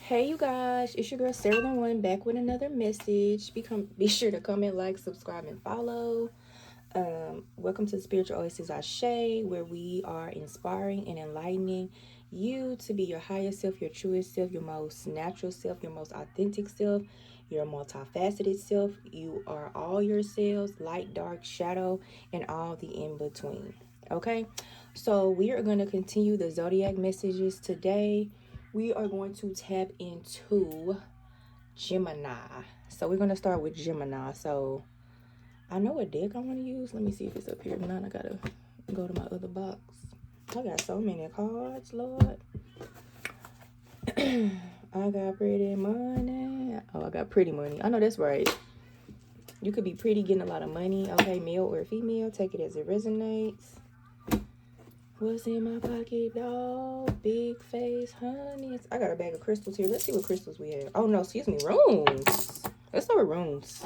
Hey you guys, it's your girl Sarah the One back with another message. Be sure to comment, like, subscribe, and follow. Welcome to the Spiritual Oasis Ashe, where we are inspiring and enlightening you to be your highest self, your truest self, your most natural self, your most authentic self, your multifaceted self. You are all yourselves, light, dark, shadow, and all the in between. Okay, so we are going to continue the zodiac messages today. We are going to tap into Gemini. So we're going to start with Gemini. So I know what deck I want to use. Let me see if it's up here. Now I got to go to my other box. I got so many cards, Lord. I got pretty money. Oh, I got pretty money. I know that's right. You could be pretty, getting a lot of money. Okay, male or female. Take it as it resonates. What's in my pocket, dog? Big face, honey. I got a bag of crystals here. Let's see what crystals we have. Oh, no, excuse me. Runes. Let's start with runes.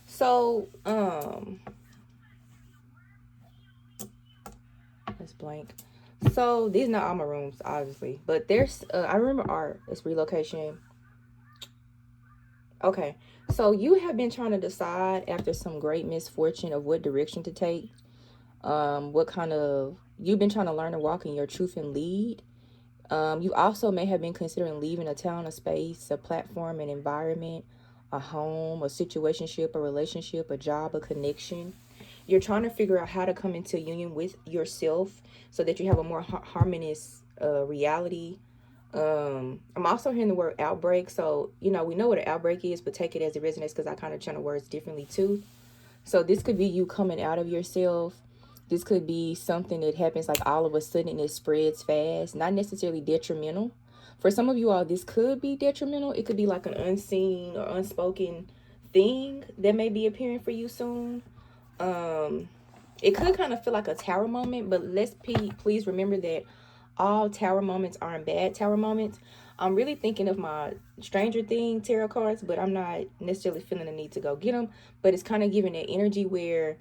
So, let's blank. So, these are not all my rooms, obviously. But there's, I remember art. It's relocation. Okay. So, you have been trying to decide after some great misfortune of what direction to take. You've been trying to learn to walk in your truth and lead. You also may have been considering leaving a town, a space, a platform, an environment, a home, a situationship, a relationship, a job, a connection. You're trying to figure out how to come into union with yourself so that you have a more harmonious reality. I'm also hearing the word outbreak. So, we know what an outbreak is, but take it as it resonates because I kind of channel words differently too. So this could be you coming out of yourself. This could be something that happens like all of a sudden and it spreads fast, not necessarily detrimental. For some of you all, this could be detrimental. It could be like an unseen or unspoken thing that may be appearing for you soon. It could kind of feel like a tower moment, but let's please remember that all tower moments aren't bad tower moments. I'm really thinking of my Stranger Thing tarot cards, but I'm not necessarily feeling the need to go get them. But it's kind of giving that energy where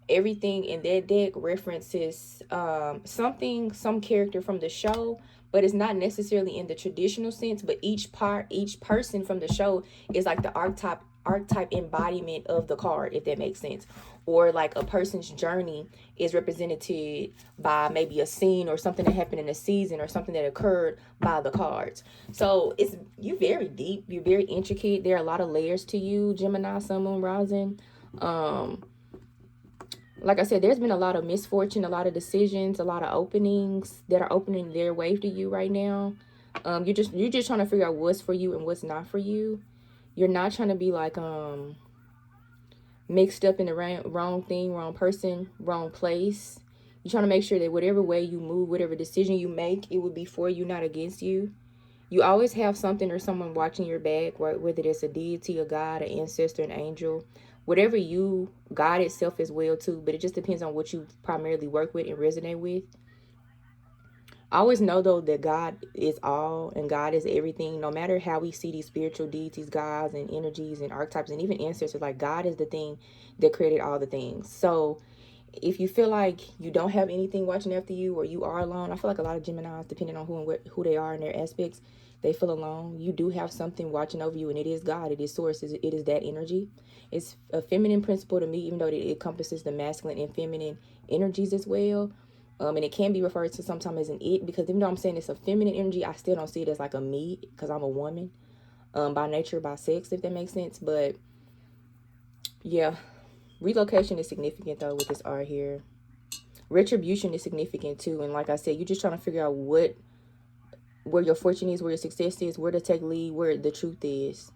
everything in that deck references some character from the show, but it's not necessarily in the traditional sense. But each person from the show is like the archetype embodiment of the card, if that makes sense. Or like a person's journey is represented by maybe a scene or something that happened in a season or something that occurred by the cards. So you're very deep, you're very intricate. There are a lot of layers to you, Gemini, Sun, Moon, Rising. Like I said, there's been a lot of misfortune, a lot of decisions, a lot of openings that are opening their way to you right now. You're just trying to figure out what's for you and what's not for you. You're not trying to be like mixed up in the wrong thing, wrong person, wrong place. You're trying to make sure that whatever way you move, whatever decision you make, it would be for you, not against you. You always have something or someone watching your back, whether it's a deity, a god, an ancestor, an angel, whatever you, God itself as well too, but it just depends on what you primarily work with and resonate with. I always know though that God is all and God is everything. No matter how we see these spiritual deities, gods and energies and archetypes and even ancestors, like God is the thing that created all the things. So if you feel like you don't have anything watching after you or you are alone, I feel like a lot of Geminis, depending on who they are in their aspects, they feel alone. You do have something watching over you, and it is God. It is source. It is that energy. It's a feminine principle to me, even though it encompasses the masculine and feminine energies as well. And it can be referred to sometimes as an it, because even though I'm saying it's a feminine energy, I still don't see it as like a me, because I'm a woman by nature, by sex, if that makes sense. But yeah, relocation is significant though with this art here. Retribution is significant too. And like I said, you're just trying to figure out where your fortune is, where your success is, where to take lead, where the truth is.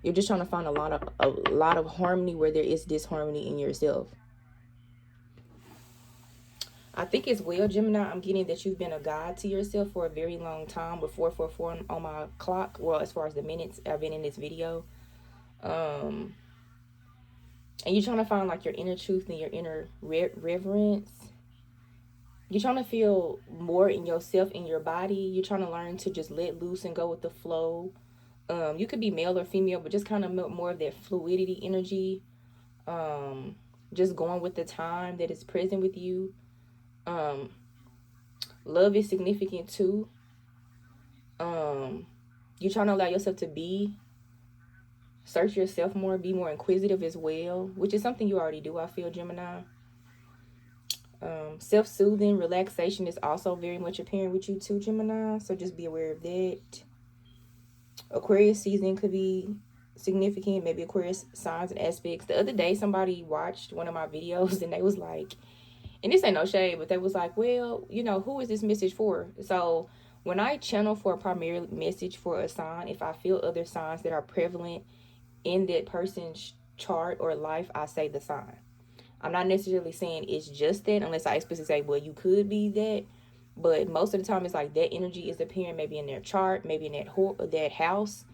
You're just trying to find a lot of harmony where there is disharmony in yourself. I think as well, Gemini, I'm getting that you've been a guide to yourself for a very long time with 444 on my clock. Well, as far as the minutes I've been in this video. And you're trying to find like your inner truth and your inner reverence. You're trying to feel more in yourself, in your body. You're trying to learn to just let loose and go with the flow. You could be male or female, but just kind of more of that fluidity energy. Just going with the time that is present with you. Um, Love is significant too. You're trying to allow yourself to search yourself more, be more inquisitive as well, which is something you already do, I feel, Gemini. Self-soothing, relaxation is also very much apparent with you too, Gemini. So just be aware of that. Aquarius season could be significant, maybe Aquarius signs and aspects. The other day, somebody watched one of my videos and they was like, and this ain't no shade, but they was like, well, you know, who is this message for? So when I channel for a primary message for a sign, if I feel other signs that are prevalent in that person's chart or life, I say the sign. I'm not necessarily saying it's just that, unless I explicitly say, well, you could be that. But most of the time, it's like that energy is appearing maybe in their chart, maybe in that house.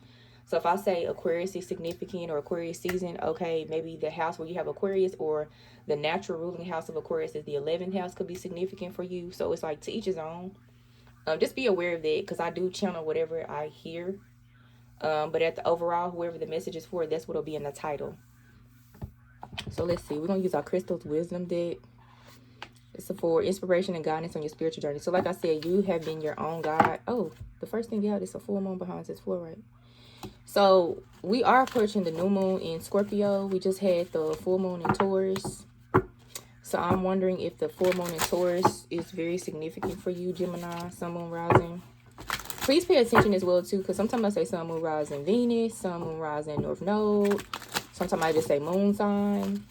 So if I say Aquarius is significant or Aquarius season, okay, maybe the house where you have Aquarius or the natural ruling house of Aquarius is the 11th house could be significant for you. So it's like to each his own. Just be aware of that, because I do channel whatever I hear. But at the overall, whoever the message is for, that's what will be in the title. So let's see. We're going to use our Crystal's Wisdom deck. It's for inspiration and guidance on your spiritual journey. So like I said, you have been your own guide. Oh, the first thing out is a full moon behind this floor, right? So we are approaching the new moon in Scorpio. We just had the full moon in Taurus. So I'm wondering if the full moon in Taurus is very significant for you, Gemini, sun, moon, rising. Please pay attention as well, too, because sometimes I say sun, moon, rising, Venus, sun, moon, rising, North Node. Sometimes I just say moon sign.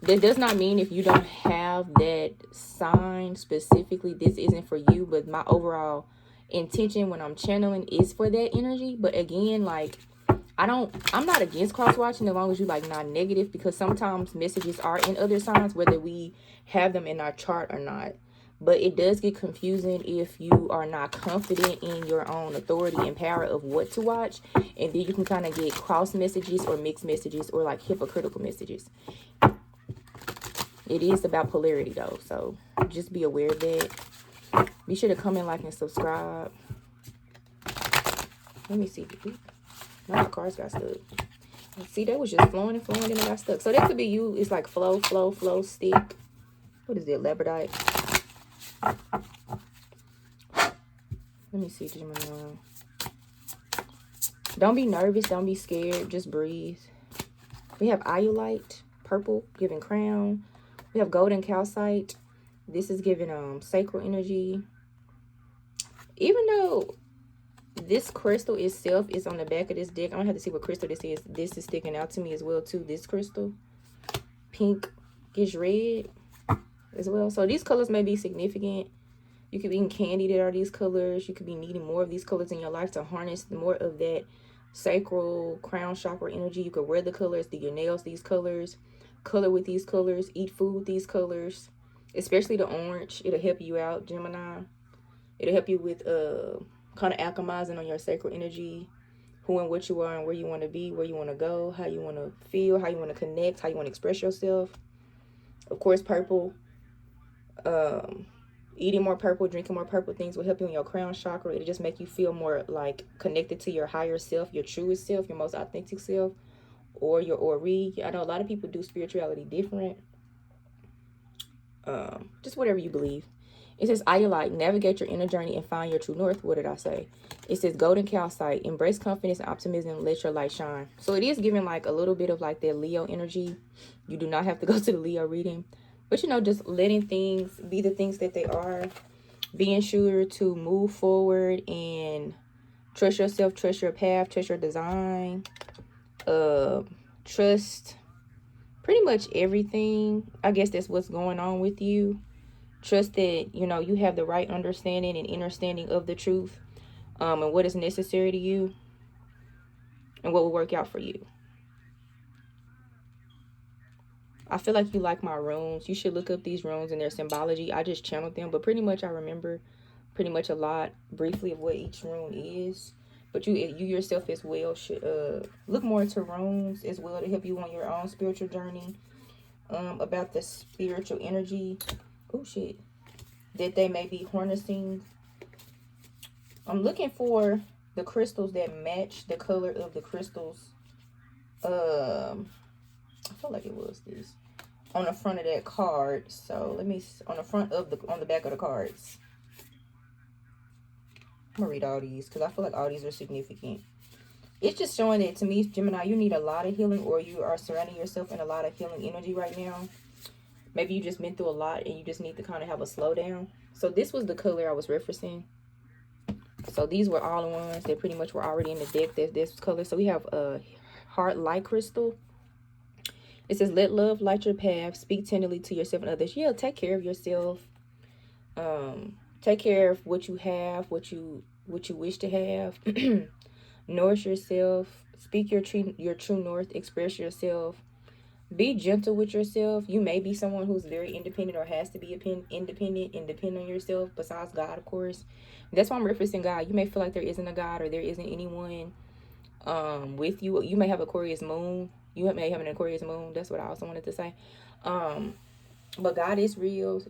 That does not mean if you don't have that sign specifically, this isn't for you. But my overall intention when I'm channeling is for that energy. But again, like, I'm not against cross watching as long as you like not negative, because sometimes messages are in other signs, whether we have them in our chart or not. But it does get confusing if you are not confident in your own authority and power of what to watch. And then you can kind of get cross messages or mixed messages or like hypocritical messages. It is about polarity though. So just be aware of that. Be sure to comment, like, and subscribe. Let me see. My cards got stuck. See, they was just flowing and flowing and they got stuck. So that could be you. It's like flow, flow, flow, stick. What is it? Labradorite. Let me see, Gemini. Don't be nervous. Don't be scared. Just breathe. We have iolite, purple, giving crown. We have golden calcite. This is giving sacral energy. Even though this crystal itself is on the back of this deck, I'm gonna have to see what crystal this is. This is sticking out to me as well too. This crystal, pink gives red as well. So these colors may be significant. You could be eating candy that are these colors. You could be needing more of these colors in your life to harness more of that sacral crown chakra energy. You could wear the colors, do your nails these colors, color with these colors, eat food with these colors, especially the orange. It'll help you out, Gemini. It'll help you with kind of alchemizing on your sacral energy, who and what you are and where you want to be, where you want to go, how you want to feel, how you want to connect, how you want to express yourself. Of course, purple. Eating more purple, drinking more purple things will help you in your crown chakra. It'll just make you feel more like connected to your higher self, your truest self, your most authentic self, or your Ori. I know a lot of people do spirituality different. Just whatever you believe. It says iolite, navigate your inner journey and find your true north. What did I say? It says golden calcite, embrace confidence and optimism, let your light shine. So it is giving like a little bit of like that Leo energy. You do not have to go to the Leo reading. But, you know, just letting things be the things that they are. Being sure to move forward and trust yourself, trust your path, trust your design. Trust pretty much everything. I guess that's what's going on with you. Trust that, you know, you have the right understanding and understanding of the truth. And what is necessary to you. And what will work out for you. I feel like you like my runes. You should look up these runes and their symbology. I just channeled them, but pretty much I remember pretty much a lot briefly of what each rune is. But you yourself as well should look more into runes as well to help you on your own spiritual journey. About the spiritual energy. Oh shit. that they may be harnessing. I'm looking for the crystals that match the color of the crystals. I feel like it was this on the front of that card. So let me, on the back of the cards. I'm gonna read all these because I feel like all these are significant. It's just showing that to me, Gemini, you need a lot of healing, or you are surrounding yourself in a lot of healing energy right now. Maybe you just been through a lot and you just need to kind of have a slowdown. So this was the color I was referencing. So these were all the ones that pretty much were already in the deck. That's this color. So we have a heart light crystal. It says, let love light your path. Speak tenderly to yourself and others. Yeah, take care of yourself. Take care of what you have, what you wish to have. Nourish yourself. Speak your true north. Express yourself. Be gentle with yourself. You may be someone who's very independent or has to be independent and depend on yourself, besides God, of course. That's why I'm referencing God. You may feel like there isn't a God or there isn't anyone with you. You may have Aquarius moon. You may have an Aquarius moon. That's what I also wanted to say. But God is real.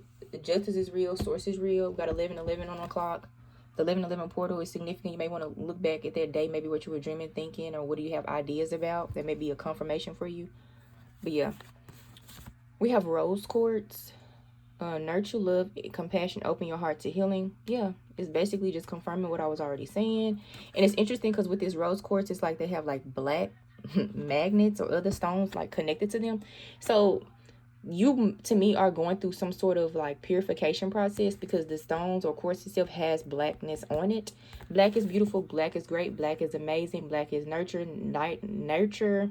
Justice is real. Source is real. We got 11:11 on the clock. The 11:11 portal is significant. You may want to look back at that day, maybe what you were dreaming, thinking, or what do you have ideas about. That may be a confirmation for you. But yeah, we have rose quartz. Nurture, love, compassion, open your heart to healing. Yeah, it's basically just confirming what I was already saying. And it's interesting because with this rose quartz, it's like they have like black magnets or other stones like connected to them. So you, to me, are going through some sort of like purification process because the stones or quartz itself has blackness on it. Black is beautiful. Black is great. Black is amazing. Black is nurture, nitrite.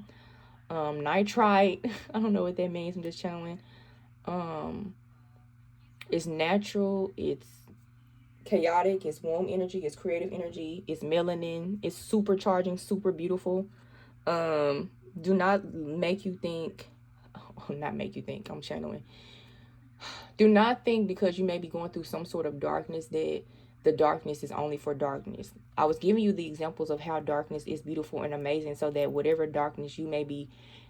I don't know what that means. I'm just channeling. It's natural. It's chaotic. It's warm energy. It's creative energy. It's melanin. It's supercharging. Super beautiful. Do not make you think. Not make you think. I'm channeling. Do not think because you may be going through some sort of darkness that the darkness is only for darkness. I was giving you the examples of how darkness is beautiful and amazing, so that whatever darkness you may be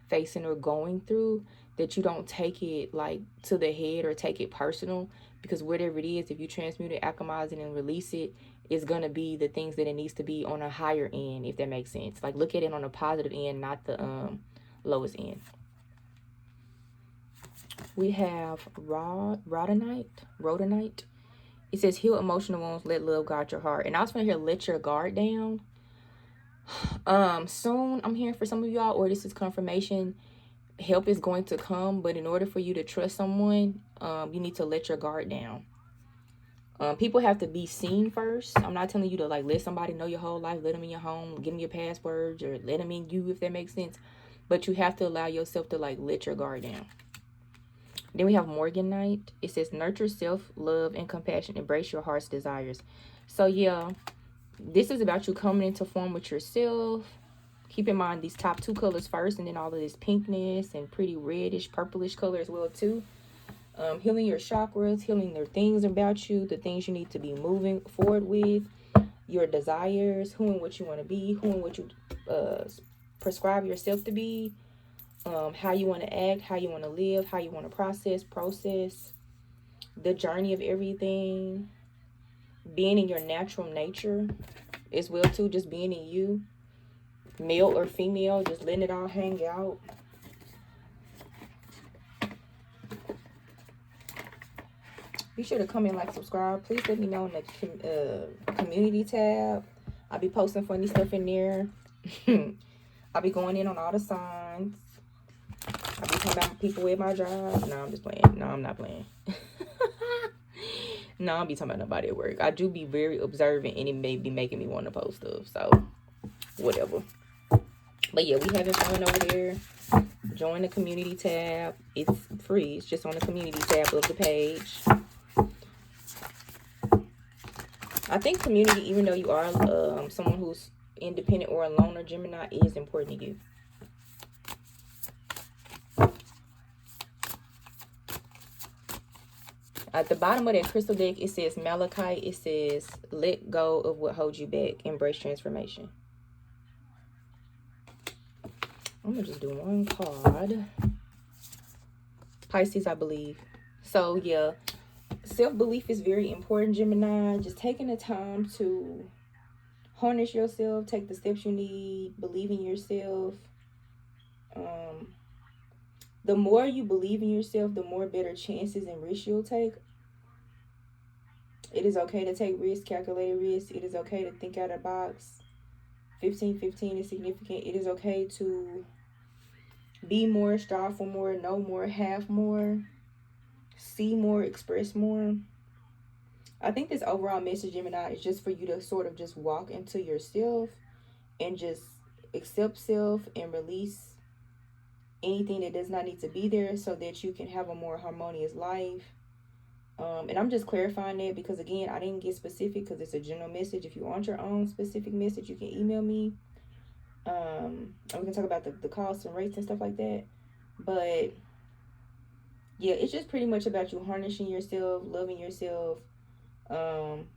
facing or going through, that you don't take it like to the head or take it personal, because whatever it is, if you transmute it, alchemize it, and release it, it's going to be the things that it needs to be on a higher end, if that makes sense. Like, look at it on a positive end, not the lowest end. We have rhodonite. It says, heal emotional wounds, let love guard your heart. And I was going to hear, let your guard down. Soon, I'm hearing for some of y'all, or this is confirmation, help is going to come. But in order for you to trust someone, you need to let your guard down. People have to be seen first. I'm not telling you to like let somebody know your whole life, let them in your home, give them your passwords, or let them in you, if that makes sense. But you have to allow yourself to like let your guard down. Then we have Morganite. It says, nurture self, love, and compassion. Embrace your heart's desires. So yeah, this is about you coming into form with yourself. Keep in mind these top two colors first, and then all of this pinkness and pretty reddish, purplish color as well too. Healing your chakras, healing the things about you, the things you need to be moving forward with, your desires, who and what you want to be, who and what you prescribe yourself to be. How you want to act, how you want to live, how you want to process, the journey of everything, being in your natural nature as well too, just being in you, male or female, just letting it all hang out. Be sure to comment, like, subscribe. Please let me know in the community tab. I'll be posting funny stuff in there. I'll be going in on all the signs. I'll be talking about people with my job. No, I'm just playing. No, I'm not playing. No, I'll be talking about nobody at work. I do be very observant, and it may be making me want to post stuff. So, whatever. But yeah, we having fun over there. Join the community tab. It's free. It's just on the community tab of the page. I think community, even though you are someone who's independent or a loner, Gemini, is important to you. At the bottom of that crystal deck, it says Malachite. It says, let go of what holds you back. Embrace transformation. I'm going to just do one card. Pisces, I believe. So, yeah. Self-belief is very important, Gemini. Just taking the time to harness yourself, take the steps you need, believe in yourself. The more you believe in yourself, the more better chances and risks you'll take. It is okay to take risks, calculated risks. It is okay to think out of the box. 1515 is significant. It is okay to be more, strive for more, know more, have more, see more, express more. I think this overall message, Gemini, is just for you to sort of just walk into yourself and just accept self and release anything that does not need to be there so that you can have a more harmonious life. And I'm just clarifying that because, again, I didn't get specific because it's a general message. If you want your own specific message, you can email me. And we can talk about the costs and rates and stuff like that. But yeah, it's just pretty much about you harnessing yourself, loving yourself, and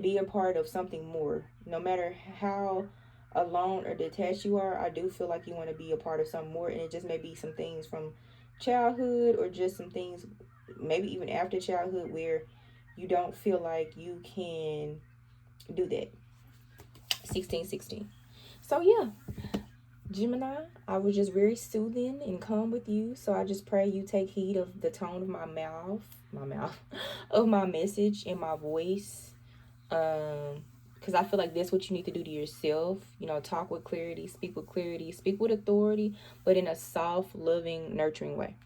being part of something more. No matter how alone or detached you are, I do feel like you want to be a part of something more. And it just may be some things from childhood or just some things maybe even after childhood where you don't feel like you can do that. 1616. So yeah, Gemini, I was just very soothing and calm with you. So I just pray you take heed of the tone of my mouth, of my message and my voice. Because I feel like that's what you need to do to yourself. You know, talk with clarity, speak with authority, but in a soft, loving, nurturing way.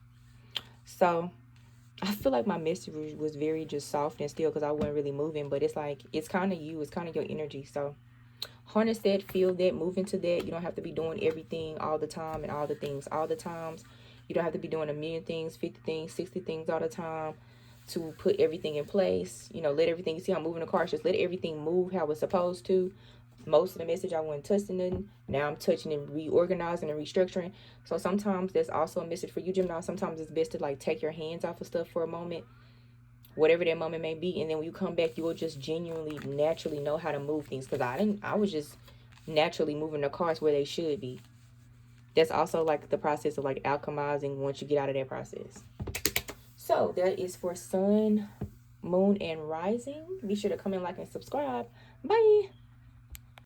So I feel like my message was very just soft and still because I wasn't really moving. But it's like, it's kind of you. It's kind of your energy. So harness that, feel that, move into that. You don't have to be doing everything all the time and all the things all the times. You don't have to be doing 1,000,000 things, 50 things, 60 things all the time to put everything in place. You know, let everything, you see I'm moving the car, just let everything move how it's supposed to. Most of the message I wasn't touching nothing. Now I'm touching and reorganizing and restructuring. So sometimes that's also a message for you, Gemini. Sometimes it's best to like take your hands off of stuff for a moment, whatever that moment may be, and then when you come back, you will just genuinely, naturally know how to move things. Because I was just naturally moving the cars where they should be. That's also like the process of like alchemizing once you get out of that process. So that is for sun, moon, and rising. Be sure to comment, like, and subscribe. Bye.